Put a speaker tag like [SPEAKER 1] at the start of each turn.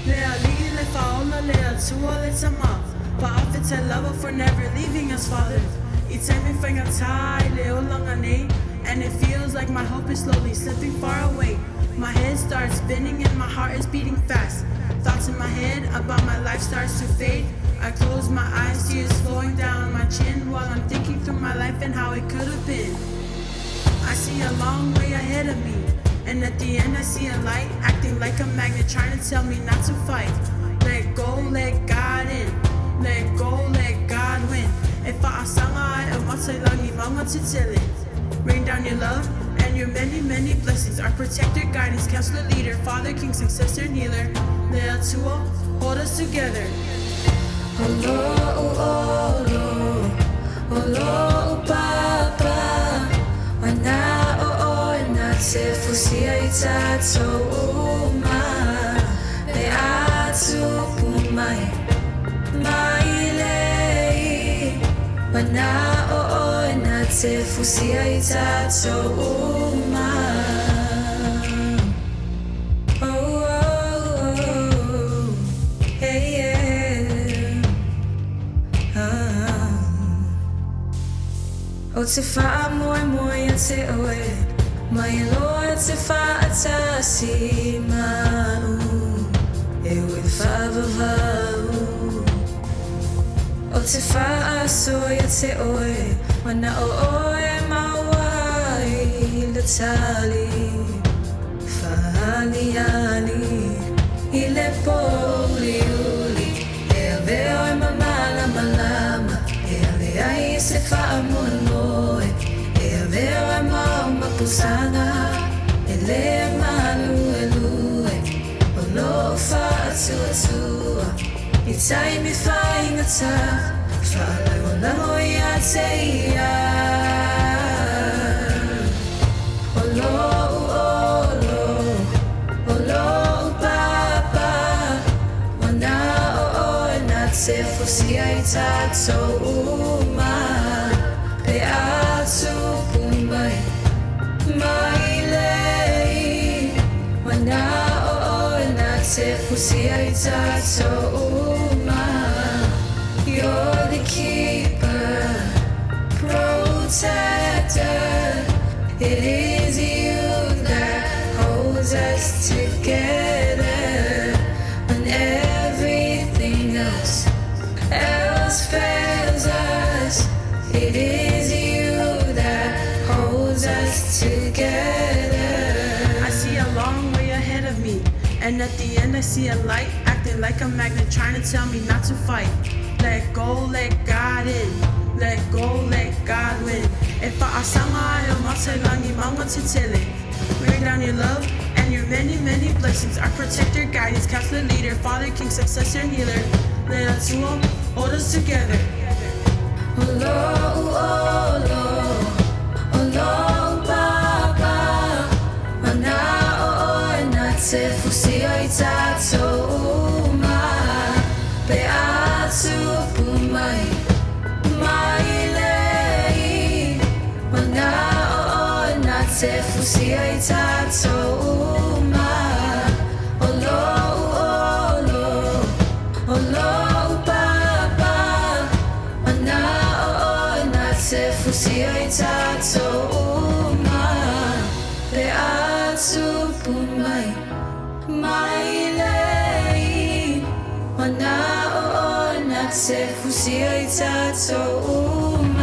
[SPEAKER 1] Lad at lide lidt for under, lad at ture lidt som op. For ofte til love for never leaving us, Father. Each time we finger tie, leo long on eight. And it feels like my hope is slowly slipping far away. My head starts spinning and my heart is beating fast. Thoughts in my head about my life starts to fade. I close my eyes, tears flowing down my chin while I'm thinking through my life and how it could have been. I see a long way ahead of me, and at the end I see a light acting like a magnet trying to tell me not to fight. Let go, let God in. Let go, let God win. If I sang I must say long mama to tell it. Rain down your love and your many, many blessings. Our protector, guidance, counselor, leader, father, king, successor, healer. Let us all hold us together.
[SPEAKER 2] Oh Lord, oh Lord, oh Lord, Papa. Wana na te fusia itato uma le atu pumai mai lei. Wana na te fusia itato uma. O te wha moe moe a te oe, mai loa te wha a ta si mau, e ui wha vavau. O te wha a soe a te oe, wana o oe maua i le tali, wha ali ali, i le poli uli, e a veo e mamala malama, e a vea i se wha a moe. Vera mama pusanga ele malu elue ono fa tua itai mi fai ngata fa la moya teia olo papa wana o na te fusi ai tato uma pe atu mai lei, wana na te fusi ai tato uma. You're the keeper, protector. It is you that holds us together when everything else fails us. It is you that holds us together.
[SPEAKER 1] I see a long way ahead of me, and at the end I see a light acting like a magnet trying to tell me not to fight. Let go, let God in. Let go, let God win. If I sang I must say long mama to tell it. Rain down your love and your many, many blessings. Our protector, guidance, counselor, leader, father, king, successor, and healer. Let us all hold us together.
[SPEAKER 2] Oh Lord, oh Lord, oh Lord, Papa. Wana na te fusi ai tato uma pe atu pumai mai lei. Wana na te fusi ai tato uma. Oh Lord, oh Lord, Papa. Wana te fusi ai tato uma pe atu pumai mai lei. Wana na te fusi ai tato uma.